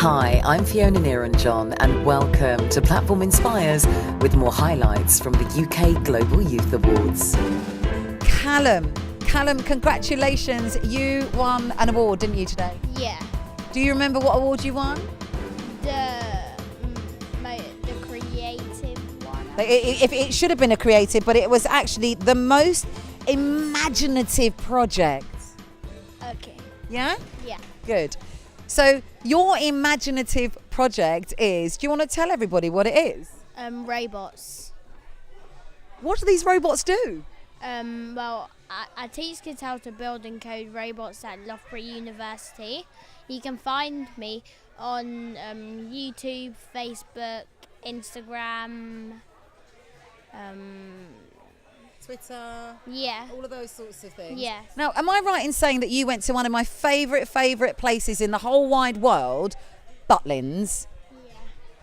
Hi, I'm Fiona Niranjan and welcome to Platform Inspires with more highlights from the UK Global Youth Awards. Callum, congratulations. You won an award, didn't you, today? Yeah. Do you remember what award you won? The creative one. It should have been a creative, but it was actually the most imaginative project. Okay. Yeah? Yeah. Good. So your imaginative project is, do you want to tell everybody what it is? Robots. What do these robots do? Well, I teach kids how to build and code robots at Loughborough University. You can find me on YouTube, Facebook, Instagram, Twitter. yeah. All of those sorts of things. Yes. Now, am I right in saying that you went to one of my favourite places in the whole wide world, Butlins, Yeah.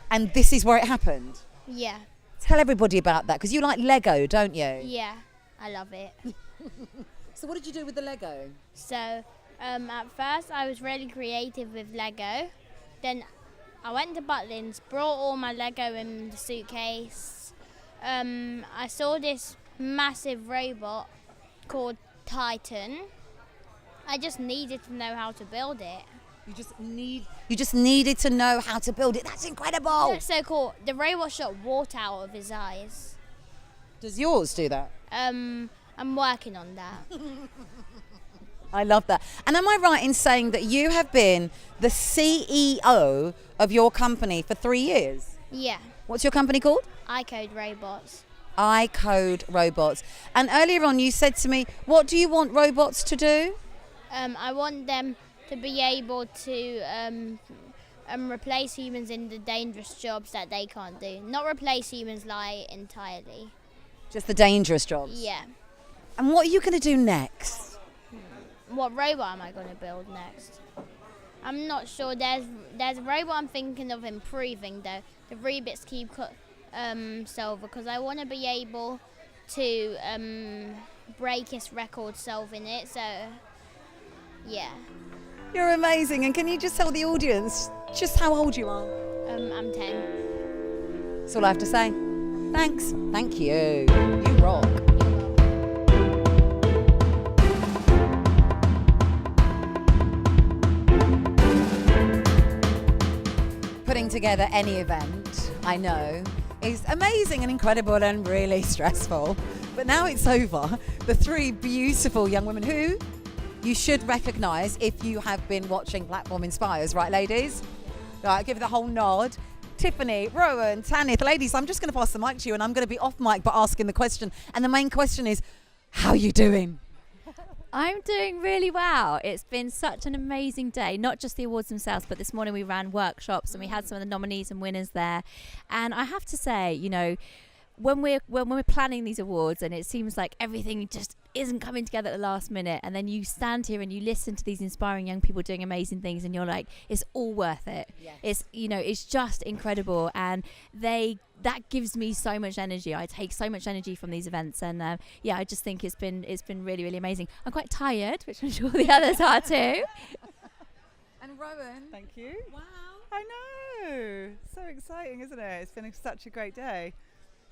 and this is where it happened? Yeah. Tell everybody about that, because you like Lego, don't you? Yeah. I love it. So what did you do with the Lego? So, at first I was really creative with Lego. Then I went to Butlins, brought all my Lego in the suitcase. I saw this massive robot called Titan. I just needed to know how to build it. You just needed to know how to build it. That's incredible. That's so cool. The robot shot water out of his eyes. Does yours do that? I'm working on that. I love that. And am I right in saying that you have been the CEO of your company for 3 years? Yeah. What's your company called? ICODEROBOTS. ICODEROBOTS. And earlier on you said to me, what do you want robots to do? I want them to be able to replace humans in the dangerous jobs that they can't do. Not replace humans like entirely. Just the dangerous jobs? Yeah. And what are you going to do next? What robot am I going to build next? I'm not sure. There's a robot I'm thinking of improving though, the Rubik's Cube solver, because I want to be able to break his record solving it. So, yeah. You're amazing. And can you just tell the audience just how old you are? I'm 10. That's all I have to say. Thanks. Thank you. You rock. Putting together any event, I know, is amazing and incredible and really stressful. But now it's over. The three beautiful young women who you should recognise if you have been watching Platform Inspires, right, ladies? Right, give the whole nod. Tiffany, Rowan, Tanith. Ladies, I'm just going to pass the mic to you and I'm going to be off mic but asking the question. And the main question is, how are you doing? I'm doing really well. It's been such an amazing day, not just the awards themselves, but this morning we ran workshops and we had some of the nominees and winners there. And I have to say, you know, when we're planning these awards and it seems like everything just isn't coming together at the last minute, and then you stand here and you listen to these inspiring young people doing amazing things and you're like, it's all worth it. Yes. It's, you know, it's just incredible, and that gives me so much energy. I take so much energy from these events, and yeah, I just think it's been really, really amazing. I'm quite tired, which I'm sure the others are too. And Rowan. Thank you. Wow. I know. So exciting, isn't it? It's been such a great day.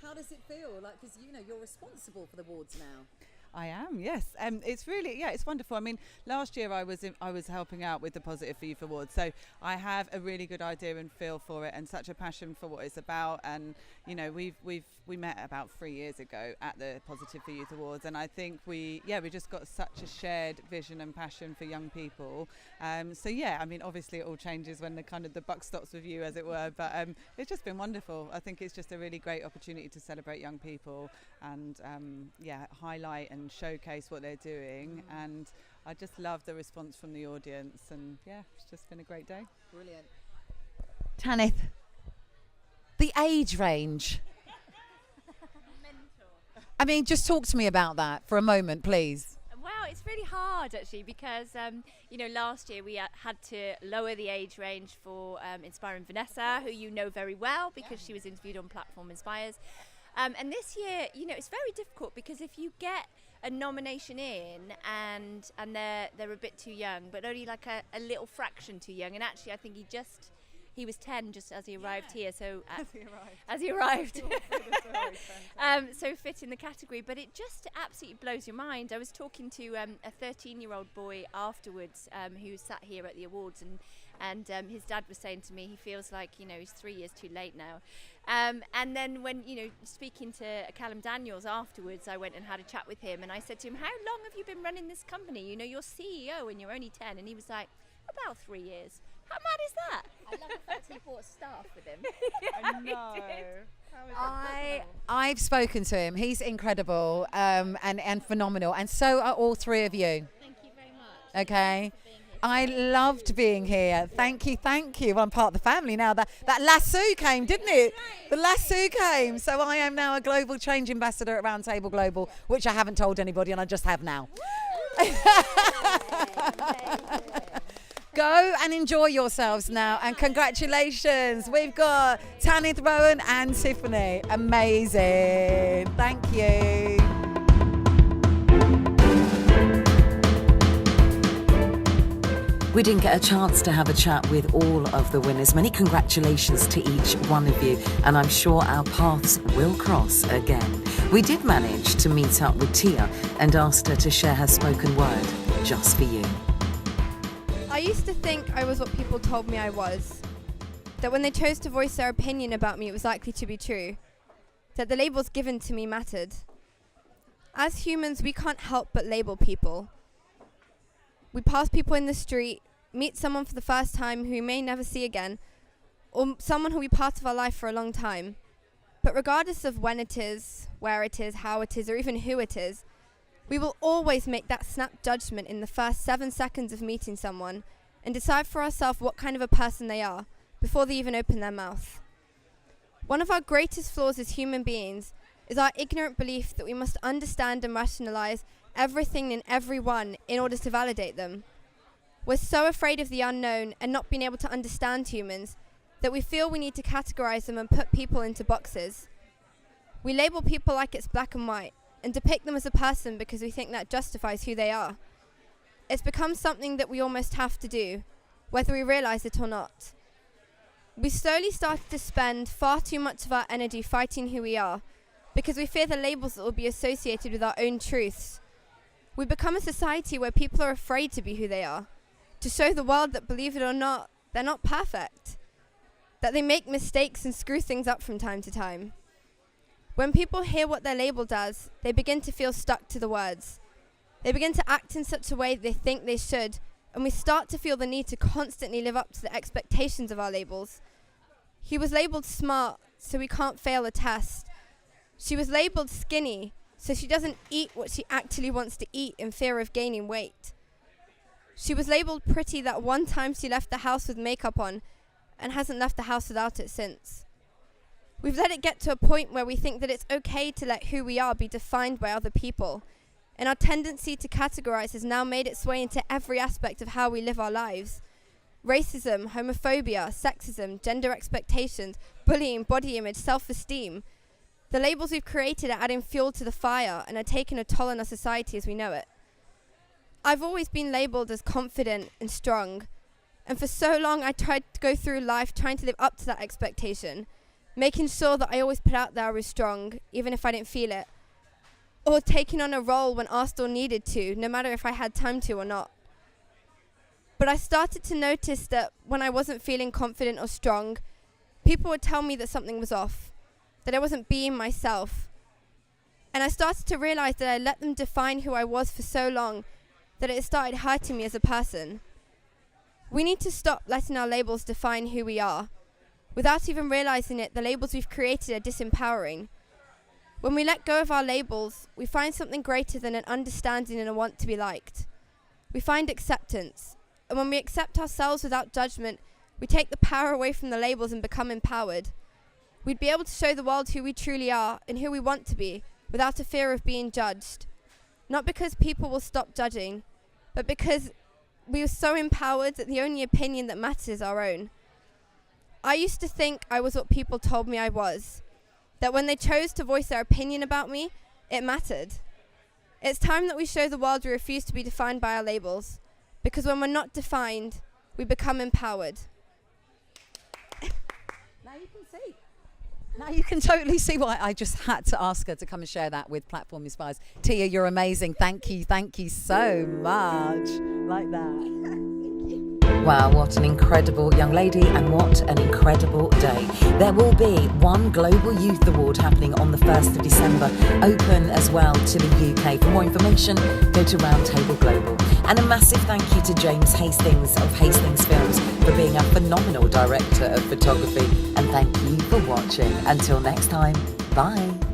How does it feel? Like, because you know you're responsible for the awards now. I am, yes. It's really, yeah, it's wonderful. I mean, last year I was helping out with the Positive for Youth Awards, so I have a really good idea and feel for it, and such a passion for what it's about. And you know, we met about 3 years ago at the Positive for Youth Awards, and I think we just got such a shared vision and passion for young people. So yeah, I mean, obviously it all changes when the buck stops with you, as it were. But it's just been wonderful. I think it's just a really great opportunity to celebrate young people and highlight and showcase what they're doing, and I just love the response from the audience, and yeah, it's just been a great day. Brilliant. Tanith, the age range. I mean, just talk to me about that for a moment, please. Well, it's really hard actually, because last year we had to lower the age range for inspiring Vanessa, who you know very well because she was interviewed on Platform Inspires. And this year, you know, it's very difficult, because if you get a nomination in and they're a bit too young, but only like a little fraction too young, and actually I think he just he was 10 just as he arrived here. So As he arrived. So fit in the category, but it just absolutely blows your mind. I was talking to a 13-year-old boy afterwards who sat here at the awards, and his dad was saying to me he feels like, you know, he's 3 years too late now. And then when, you know, speaking to Callum Daniels afterwards, I went and had a chat with him, and I said to him, how long have you been running this company? You know, you're CEO and you're only 10. And he was like, about 3 years. How mad is that? I love the fact he bought staff with him. I know. How is that possible? I've spoken to him. He's incredible and phenomenal. And so are all three of you. Thank you very much. Okay. I loved being here. Thank you. Well, I'm part of the family now. That lasso came, didn't it? The lasso came. So I am now a global change ambassador at Roundtable Global, which I haven't told anybody, and I just have now. Go and enjoy yourselves now, and congratulations. We've got Tanith, Rowan and Tiffany. Amazing. Thank you. We didn't get a chance to have a chat with all of the winners. Many congratulations to each one of you, and I'm sure our paths will cross again. We did manage to meet up with Tia and asked her to share her spoken word just for you. I used to think I was what people told me I was. That when they chose to voice their opinion about me, it was likely to be true. That the labels given to me mattered. As humans, we can't help but label people. We pass people in the street, meet someone for the first time who we may never see again, or someone who will be part of our life for a long time. But regardless of when it is, where it is, how it is, or even who it is, we will always make that snap judgment in the first 7 seconds of meeting someone and decide for ourselves what kind of a person they are before they even open their mouth. One of our greatest flaws as human beings is our ignorant belief that we must understand and rationalize everything and everyone in order to validate them. We're so afraid of the unknown and not being able to understand humans that we feel we need to categorize them and put people into boxes. We label people like it's black and white and depict them as a person because we think that justifies who they are. It's become something that we almost have to do, whether we realize it or not. We slowly started to spend far too much of our energy fighting who we are because we fear the labels that will be associated with our own truths. We become a society where people are afraid to be who they are, to show the world that, believe it or not, they're not perfect, that they make mistakes and screw things up from time to time. When people hear what they're labeled as, they begin to feel stuck to the words. They begin to act in such a way they think they should, and we start to feel the need to constantly live up to the expectations of our labels. He was labeled smart, so he can't fail a test. She was labeled skinny, so she doesn't eat what she actually wants to eat in fear of gaining weight. She was labeled pretty that one time she left the house with makeup on and hasn't left the house without it since. We've let it get to a point where we think that it's okay to let who we are be defined by other people, and our tendency to categorize has now made its way into every aspect of how we live our lives. Racism, homophobia, sexism, gender expectations, bullying, body image, self-esteem. The labels we've created are adding fuel to the fire and are taking a toll on our society as we know it. I've always been labeled as confident and strong, and for so long I tried to go through life trying to live up to that expectation, making sure that I always put out there I was strong, even if I didn't feel it, or taking on a role when asked or needed to, no matter if I had time to or not. But I started to notice that when I wasn't feeling confident or strong, people would tell me that something was off, that I wasn't being myself. And I started to realize that I let them define who I was for so long that it started hurting me as a person. We need to stop letting our labels define who we are. Without even realizing it, the labels we've created are disempowering. When we let go of our labels, we find something greater than an understanding and a want to be liked. We find acceptance. And when we accept ourselves without judgment, we take the power away from the labels and become empowered. We'd be able to show the world who we truly are and who we want to be without a fear of being judged. Not because people will stop judging, but because we are so empowered that the only opinion that matters is our own. I used to think I was what people told me I was, that when they chose to voice their opinion about me, it mattered. It's time that we show the world we refuse to be defined by our labels, because when we're not defined, we become empowered. Now you can see. Now you can totally see why I just had to ask her to come and share that with Platform Inspires. Tia, you're amazing. Thank you so much. Like that. Wow, what an incredible young lady and what an incredible day. There will be one Global Youth Award happening on the 1st of December, open as well to the UK. For more information, go to Roundtable Global. And a massive thank you to James Hastings of Hastings Films for being a phenomenal director of photography. And thank you for watching. Until next time, bye.